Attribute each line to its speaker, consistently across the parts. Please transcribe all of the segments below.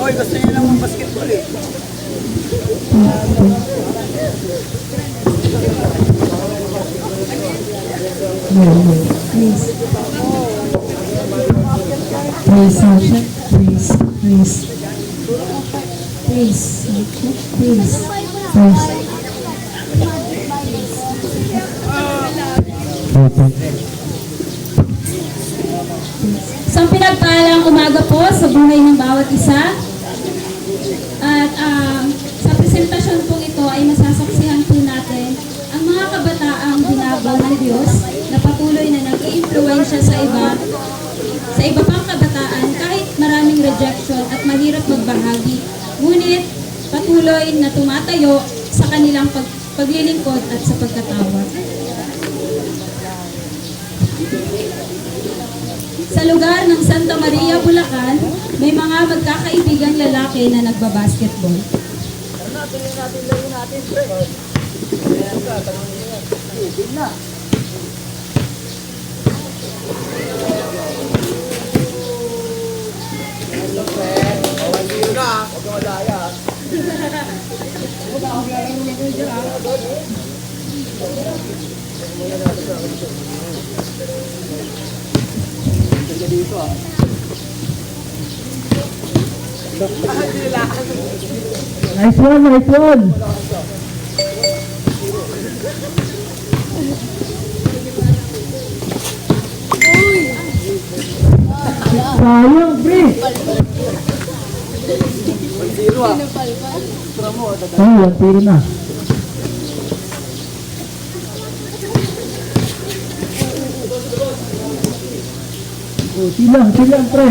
Speaker 1: Hoy, gusto niya lang mag-basketball eh.
Speaker 2: Please. Please, Sasha. Please. Please. Please, Sasha. Please. Please.
Speaker 3: Isang pinagpalang umaga po sa buhay ng bawat isa. At sa presentasyon pong ito ay masasaksihan po natin ang mga kabataang binabaw ng Diyos na patuloy na nag-i-impluwensya sa iba pang kabataan kahit maraming rejection at mahirap magbahagi. Ngunit patuloy na tumatayo sa kanilang paglilingkod at sa pagkatawag. Sa lugar ng Santa Maria, Bulacan, may mga magkakaibigang lalaki na nagbabasketball.
Speaker 2: Nice one, nice one. Sayang, pre. Ay, 1-0 na. Oh, silang, pre.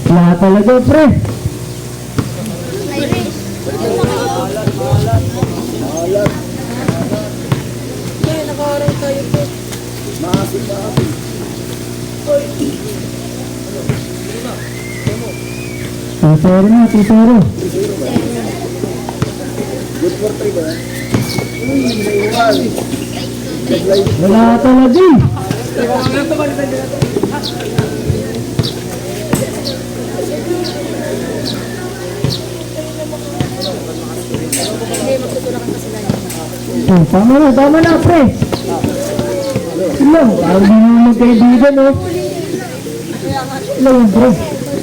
Speaker 2: Wala talaga, pre. Tisero na, tisero. Wala talaga eh. Oh, tama na, pre. Ilang, parang di mo magkaibigan, oh. Ilang, pre.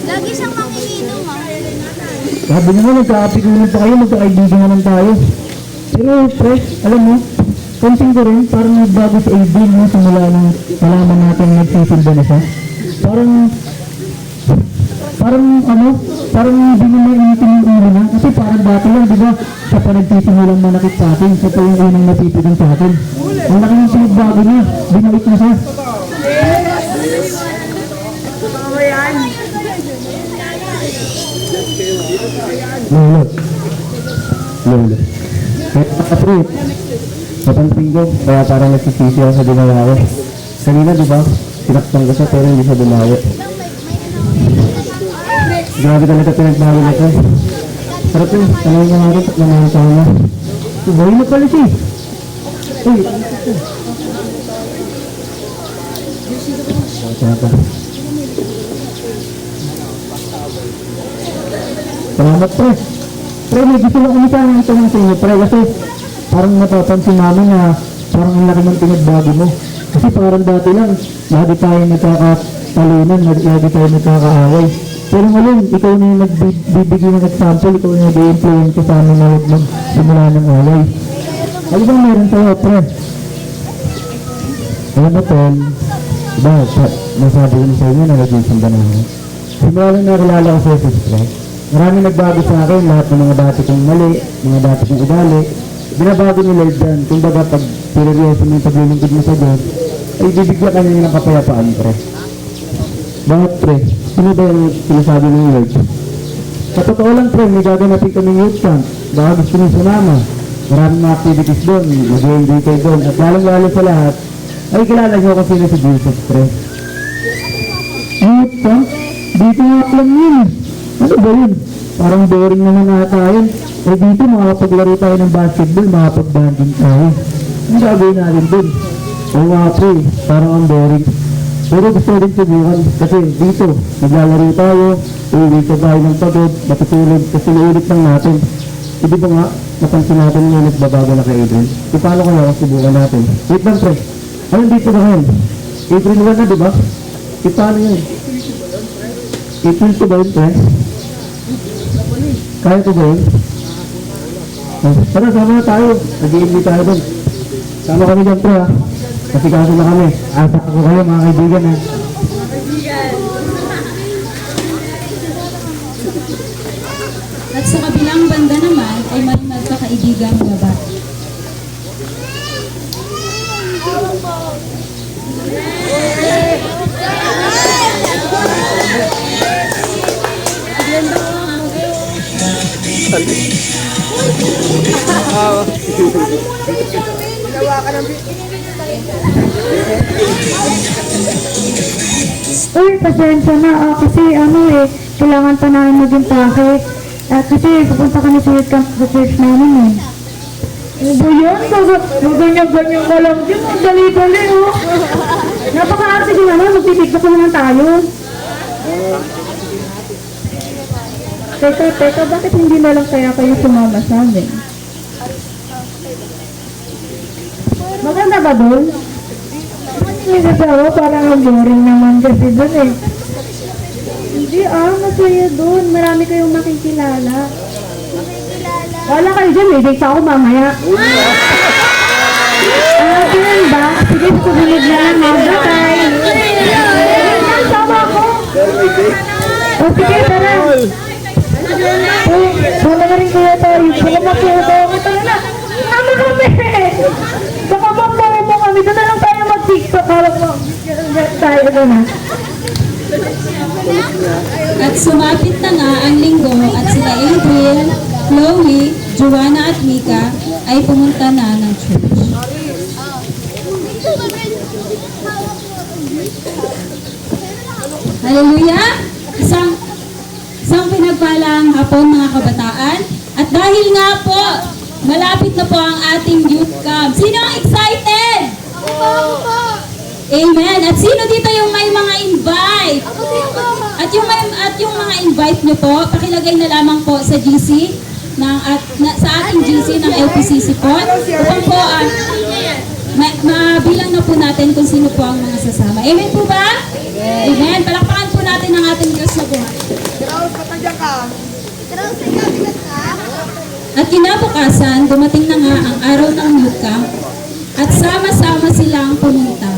Speaker 4: Lagi siyang manginginom,
Speaker 2: Sabi naman, nagka-apikunan pa kayo, magkakaibigan naman tayo. Pero, pre, alam mo, konting ko rin, parang nagbago sa AD, no, simula nung malaman natin nagsisilba na siya. Parang hindi mo mainitin yung ulo na. Kasi parang dati lang, di ba, siya pa nagsisimulang manakit sa atin. Siya pa yung unang napipigan sa atin. Ang laki ng pinagbago niya, binalik na siya. Lolo. Kapit. Napansin ko, kaya parang nagsisisi ako sa ginawa ko. Kanina, di ba, sinaktan ko siya pero hindi siya bumawi. Grabe talaga pinagbago na ito. Sarap yun, tanong nga rin at namahasama na. Buhay na pala siya. Uy, salamat, pre. Pre, may gusto lang umisa ng ito ng sa inyo, pre, kasi parang napapansin namin na parang ang laki ng pinagbago mo. Kasi parang dati lang, lagi tayo nagkakatalunan, lagi tayo nagkakaaway. Pero ngayon, ikaw na yung nagbibigay ng example, ikaw na nag-i-influence sa amin na huwag magsimula ng away. Ano bang meron sa'yo, pre? Alam mo, Tol, diba, nasabi ko na sa inyo na nag-iisamba na ako. Simula lang nakilala ko sa sister. Marami nagbago sa akin, lahat ng mga dati kong mali, mga dati kong ugali. Binabago ni Lord yan. Kung baga, pag seryoso mo yung paglilingkod mo sa Diyos, ay bibigyan ka niya ng kapayapaan, pre. Bakit, pre? Sino ba yung sinasabi ng Lord? Sa totoo lang, pre, may gaganapin kaming youth camp. Baka gusto nyo sumama. Maraming mga activities doon, mag-enjoy kayo doon. At lalong-lalo sa lahat, ay kilala nyo kung sino si Jesus, pre. Youth camp? Dito nga lang yun. Ano ba yun? Parang boring naman ata yun. Eh dito, makapaglaro tayo ng basketball, makapag-banding tayo. Ang gagawin natin doon? Oo nga po eh, parang ang boring. Pero gusto rin subukan kasi dito, naglalaro tayo, uuwi ka tayo ng pagod, matutulog kasi naulit lang natin. Hindi ba nga, napansin natin yung nagbabago na kay Adrian? E paano kaya kung subukan natin? Wait lang pre, anong dito ka ngayon? April 1 na diba? E paano yun? April 2 ba yun pre? Kaya ko ba yun? Oh, tara, sama na tayo. Nag-i-invite tayo doon. Sama kami dyan pre ha. Kasi kaso na kami. Asa ako kayo mga kaibigan ha.
Speaker 3: At sa kabilang banda naman ay may magkakaibigang babae.
Speaker 5: Uy, pasensya na kasi kailangan pa namin maging pake. Kasi pupunta kami sa youth camp sa church namin eh. Ba yun? Ganyan-ganyan ka lang din. Ang dali-dali oh. Napaka-arte din naman. Magtitiktok naman tayo. Teka, bakit hindi na lang kaya kayo sumama sa amin? Maganda ba doon? Kasi parang ang boring naman kasi doon eh. Hindi masaya doon. Marami kayong makikilala. Wala kayo dyan, may date pa ako mamaya. Ganun ba? Sige, susunod na lang. Bye-bye. Sama ako. O sige, tara. Sama na rin kaya tayo. Baka magputo ako. Tara na. Sama kami. Baka magputo kami. Doon na lang tayo mag-tiktok. Harap mo. Tayo doon ha.
Speaker 3: At sumapit na nga ang linggo at sila April, Chloe, Joanna at Mika ay pumunta na ng church. Hallelujah! Isang pinagpalang hapon mga kabataan. At dahil nga po, malapit na po ang ating youth camp. Sino ang excited? Amen. At sino dito yung may mga invite? At yung mga invite nyo po, pakilagay na lamang po sa GC sa ating GC ng LPCC po. Upang po mabilang na po natin kung sino po ang mga sasama. Amen po ba? Amen. Palakpakan po natin ang ating Diyos na buhay. At kinabukasan, dumating na nga ang araw ng youth camp at sama-sama silang pumunta.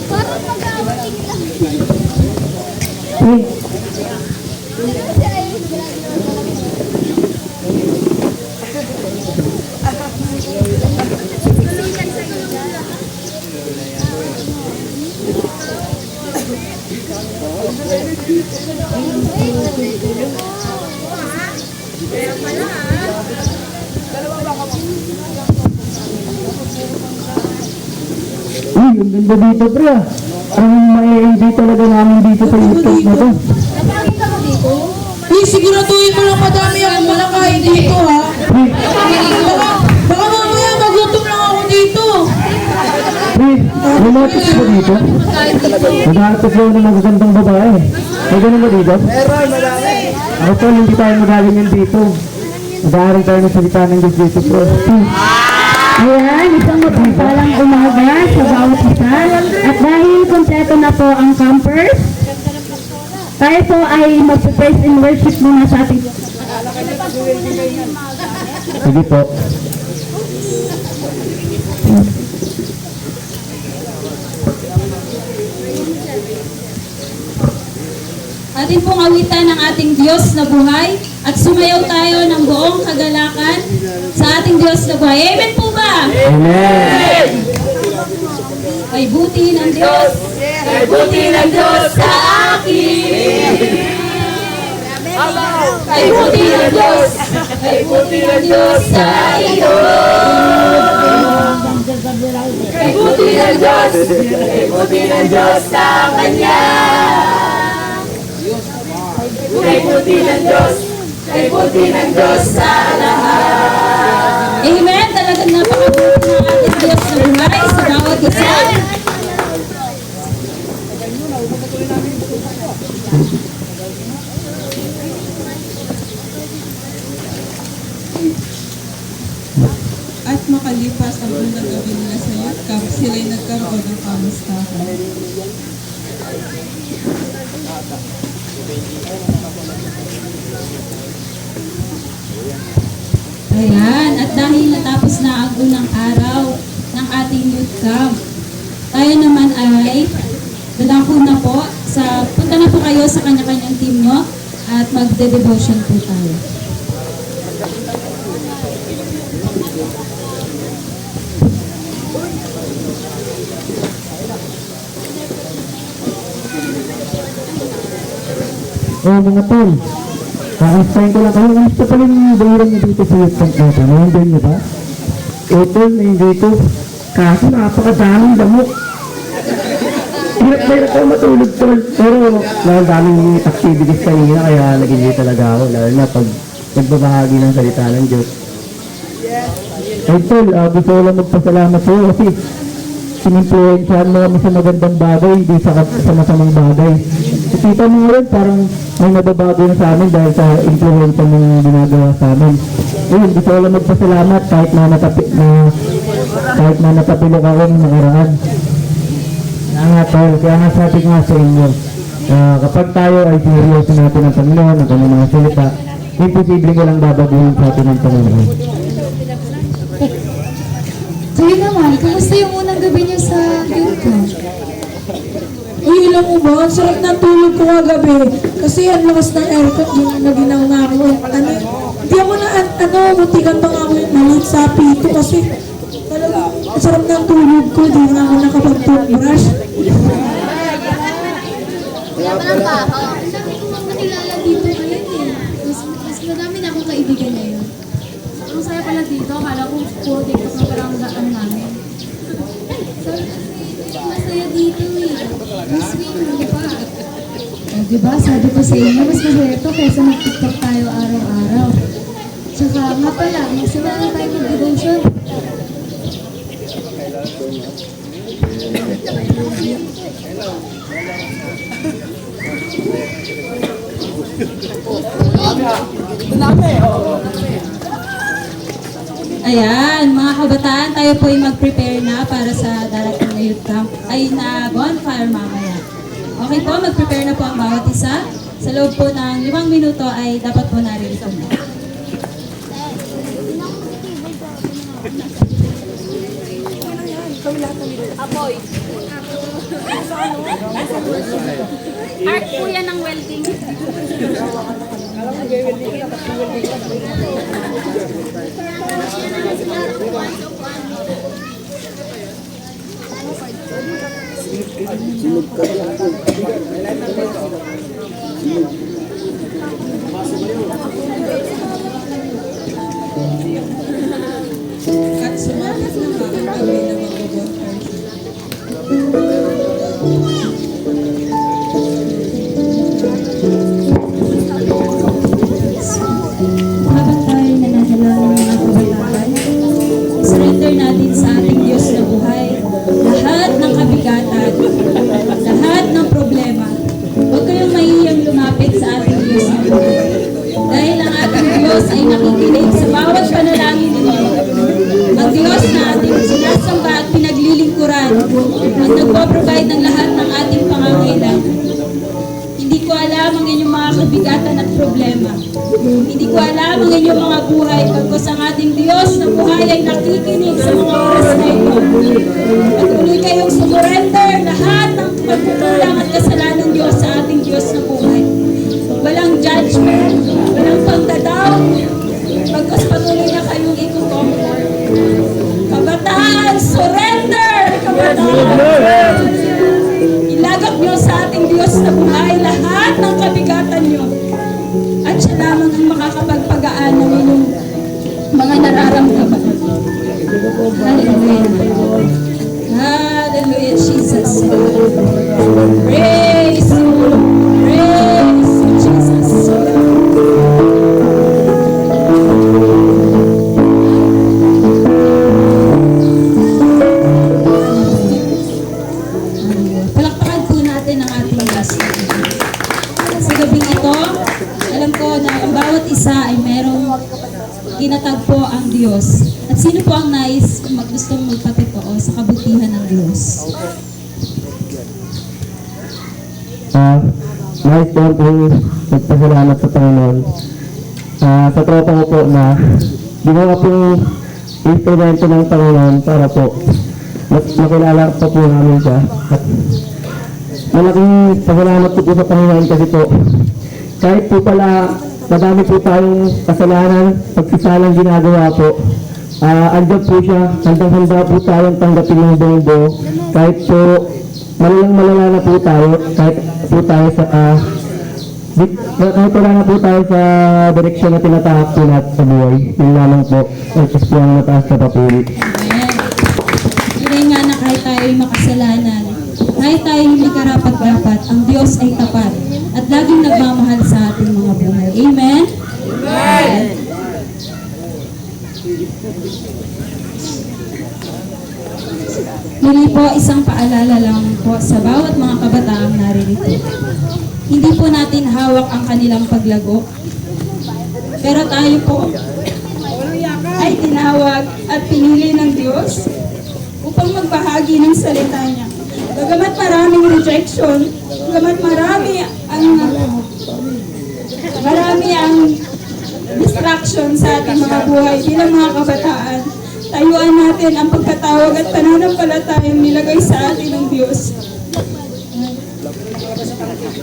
Speaker 4: Parang mag-aawating lang.
Speaker 2: Uy, ang ganda dito pre ah. Ang mai-enjoy talaga namin dito sa YouTube na to.
Speaker 1: Siguraduhin mo lang madami ang malakain dito ha. Baka mamaya magutom lang ako dito.
Speaker 2: Pre, may mga tips ba dito? Nag-artist daw ng magagandang babae. May ganun ba dito?
Speaker 1: Meron, madami.
Speaker 2: Ako po, hindi tayo magaling yan dito. Mag-aaral tayo ng salita ng Diyos dito po.
Speaker 5: Ayan, isang mapagpalang umaga sa bawat isa. At dahil kompleto na po ang campers, tayo po ay mag-praise and worship muna sa ating
Speaker 2: Sige po.
Speaker 3: Atin pong awitan ng ating Diyos na buhay at sumayaw tayo ng buong kagalakan sa ating Diyos na buhay. Amen po ba?
Speaker 2: Amen!
Speaker 3: Kay buti ng Diyos. Kay buti ng Diyos sa akin. Kay buti ng Diyos. Kay buti ng Diyos sa iyo. Kay buti ng Diyos. Kay buti ng Diyos sa Kanya. Amen! Talagang napakabuti ng ating Diyos na buhay sa bawat isa.
Speaker 1: At makalipas ang unang gabi nila sa youth camp, sila'y nagkaroon ng kamustahan.
Speaker 3: Ayan, at dahil natapos na ang unang araw ng ating youth camp, tayo naman ay dadako na po punta na po kayo sa kanya-kanyang team nyo at magde-devotion po tayo.
Speaker 2: Mga tol, kakastahin ko lang kayo. Gusto pa rin yung bayran niyo dito sa youth camp natin. Na-enjoy niyo ba? Tol, na-enjoy ko. Kaso napakadaming damok. Hirap ako matulog, tol. Pero daming activities kanina kaya nag-enjoy talaga ako. Lalo na pag nagbabahagi ng salita ng Diyos. Tol, gusto ko lang magpasalamat sa'yo kasi sininfluensyahan mo kami sa magandang bagay, hindi sa masamang bagay. Kita mo rin, parang may nababago na sa amin dahil sa influensya mong ginagawa sa amin. Ayun, gusto ko lang magpasalamat kahit na natapilok ako ng nakaraan. Kaya nga sabi nga sa inyo, kapag tayo ay seryoso natin ng Panginoon, ang kanyang mga salita, imposible ko lang babaguhin sa atin ng Panginoon.
Speaker 5: Kayo naman, kumusta yung unang gabi niyo sa youth camp?
Speaker 1: Uy, alam mo ba, ang sarap ng tulog ko kagabi. Kasi ang lakas ng aircon, yung naginaw nga ako. Hindi ako muntikan pa nga ako yung malit sa pito kasi talagang ang sarap ng tulog ko, di nga ako nakapag-toothbrush.
Speaker 4: Wala pa ng baho. Sabi ko makakilala dito ngayon eh. Mas madami na akong kaibigan ngayon. Ang saya pala dito, akala ko puro dito sa parang gaan namin. Sabi ko, masaya dito eh. Mas swing, di ba?
Speaker 5: Diba, sabi ko sa inyo, mas masaya ito kaysa mag-tiktok tayo araw-araw. Tsaka nga pala, magsimula na tayo mag-devotion.
Speaker 3: Ayan, mga kabataan, tayo po ay mag-prepare na para sa darating na youth camp, ay na bonfire mamaya. Okay po, mag-prepare na po ang bawat isa. Sa loob po ng 5 minuto ay dapat po narito na.
Speaker 4: Art po yan ng welding.
Speaker 1: At sumapit na nga ang gabi na mag-bonfire sila.
Speaker 3: Habang tayo nananalangin mga kabataan, surrender natin sa ating Diyos na buhay lahat ng kabigatan, lahat ng problema. Huwag kayong mahihiyang lumapit sa ating Diyos na buhay. Dahil ang ating Diyos ay nakikinig sa bawat panalangin ninyo. Ang Diyos na ating sinasamba at pinaglilingkuran ang nagpo-provide ng lahat ng ating pangangailangan. Hindi ko alam ang inyong mga kabigatan at problema. Hindi ko alam ang inyong mga buhay pagkos ang ating Diyos na buhay ay nakikinig sa mga oras na ito. Patuloy kayong sumurrender lahat ng pagkukulang at kasalanan Diyos sa ating Diyos na buhay. Walang judgment, walang pagdadaw, pagkos patuloy na kayong i-comfort. Kabataan, surrender! Kabataan! Ilagak niyo sa ating Diyos na buhay lahat ng kabigatan niyo. At siya lamang ang makakapagpagaan ng inyong mga nararamdaman. Hallelujah. Hallelujah, Jesus. Praise you. Praise you, Jesus. itinatagpo ang Diyos. At sino po ang nais gustong magpatotoo sa kabutihan ng Diyos?
Speaker 2: Nais ko po magpasalamat sa Panginoon. Sa tropa ko po na ginawa po yung instrumento ng Panginoon para po mas makilala pa po namin siya. At malaking pasalamat po sa Panginoon kasi po kahit po pala madami po tayong kasalanan, pagsisalang ginagawa po, andyan po siya, handang-handa po tayong tanggapin ng buong-buo. Kahit po malala na po tayo, kahit po tayo sa kahit wala na po tayo sa direksyon na tinatahak po natin sa buhay. Yun lamang po, ay po ang mataas na papuri.
Speaker 3: Amen. Tunay nga na kahit tayo'y makasalanan, kahit tayo'y hindi karapat-dapat, ang Diyos ay tapat at laging nagmamahal sa ating mga buhay. Amen? Amen. Muli po, isang paalala lang po sa bawat mga kabataang naririto. Hindi po natin hawak ang kanilang paglago, pero tayo po ay tinawag at pinili ng Diyos upang magbahagi ng salita niya. Bagamat maraming rejection, bagamat marami ang distraction sa ating mga buhay bilang mga kabataan, tayuan natin ang pagkatawag at pananampalatayang nilagay sa atin ng Diyos.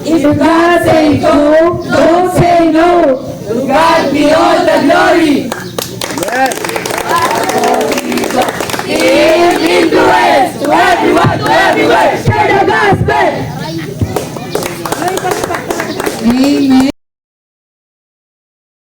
Speaker 3: If
Speaker 1: God say go, don't say no.
Speaker 6: To God be all the glory. Give influence to everyone, to everywhere. Share the gospel.
Speaker 3: Amen.